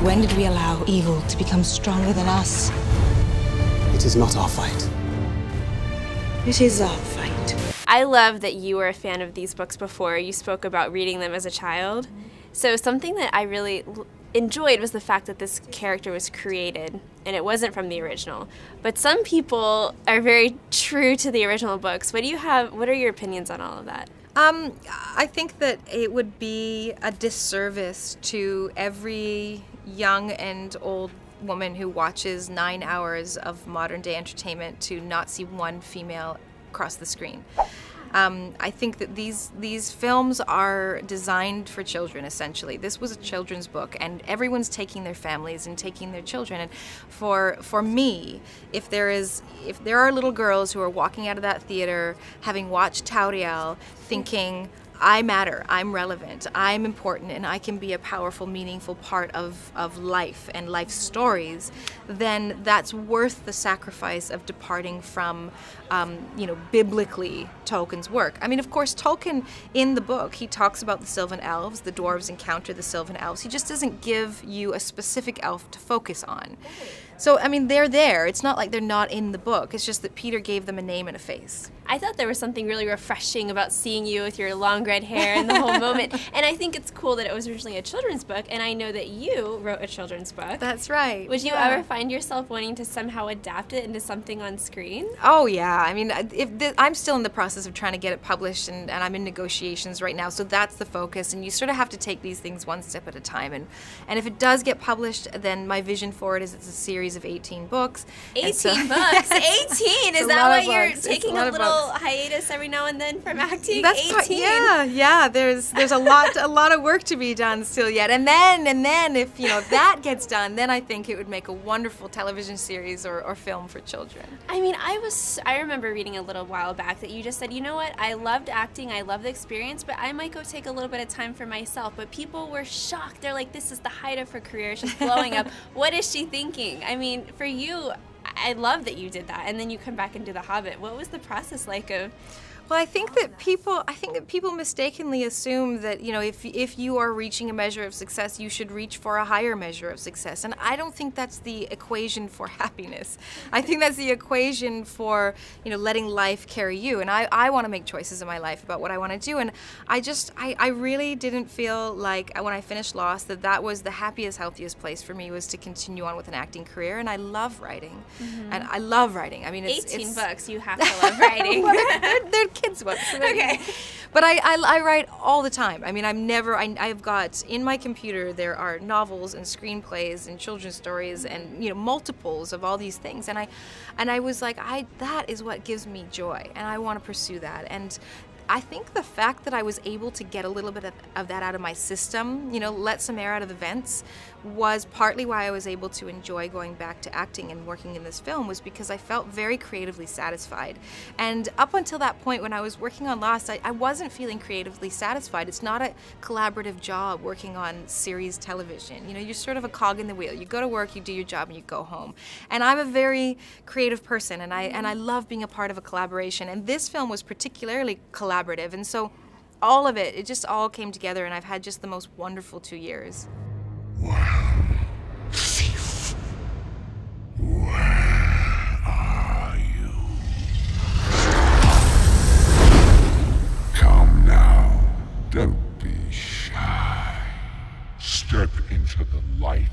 When did we allow evil to become stronger than us? It is not our fight. It is our fight. I love that you were a fan of these books before. You spoke about reading them as a child. So something that I really enjoyed was the fact that this character was created and it wasn't from the original. But some people are very true to the original books. What are your opinions on all of that? I think that it would be a disservice to every young and old woman who watches 9 hours of modern day entertainment to not see one female across the screen. I think that these films are designed for children, essentially. This was a children's book, and everyone's taking their families and taking their children. And for me, if there are little girls who are walking out of that theater having watched Tauriel, thinking, I matter, I'm relevant, I'm important, and I can be a powerful, meaningful part of life and life stories, then that's worth the sacrifice of departing from, biblically Tolkien's work. I mean, of course, Tolkien, in the book, he talks about the Sylvan Elves, the dwarves encounter the Sylvan Elves. He just doesn't give you a specific elf to focus on. So, I mean, they're there. It's not like they're not in the book. It's just that Peter gave them a name and a face. I thought there was something really refreshing about seeing you with your long red hair and the whole moment. And I think it's cool that it was originally a children's book, and I know that you wrote a children's book. That's right. Would you ever find yourself wanting to somehow adapt it into something on screen? Oh, yeah. I mean, I'm still in the process of trying to get it published, and I'm in negotiations right now, so that's the focus. And you sort of have to take these things one step at a time. And if it does get published, then my vision for it is it's a series of 18 books. 18 books? 18? Is that why you're taking a little hiatus every now and then from acting? That's 18? Yeah. There's a lot of work to be done still yet. And then if that gets done, then I think it would make a wonderful television series or film for children. I mean, I remember reading a little while back that you just said, you know what, I loved acting, I love the experience, but I might go take a little bit of time for myself. But people were shocked. They're like, this is the height of her career. She's blowing up. What is she thinking? I mean, for you, I love that you did that, and then you come back and do The Hobbit. What was the process like of? Well, I think that people mistakenly assume that, if you are reaching a measure of success, you should reach for a higher measure of success. And I don't think that's the equation for happiness. I think that's the equation for, letting life carry you. And I want to make choices in my life about what I want to do. And I really didn't feel like when I finished Lost that was the happiest, healthiest place for me, was to continue on with an acting career. And I love writing. Mm-hmm. And I love writing. I mean, it's 18 books, you have to love writing. Well, they're kids' books. Okay. But I write all the time. I mean, I've got, in my computer, there are novels and screenplays and children's stories and, multiples of all these things. And I was like, that is what gives me joy, and I want to pursue that. And I think the fact that I was able to get a little bit of that out of my system, let some air out of the vents, was partly why I was able to enjoy going back to acting and working in this film, was because I felt very creatively satisfied. And up until that point, when I was working on Lost, I wasn't feeling creatively satisfied. It's not a collaborative job working on series television. You're sort of a cog in the wheel. You go to work, you do your job, and you go home. And I'm a very creative person, and I love being a part of a collaboration. And this film was particularly collaborative, and so all of it just all came together, and I've had just the most wonderful 2 years. Thief, where are you? Come now, don't be shy. Step into the light.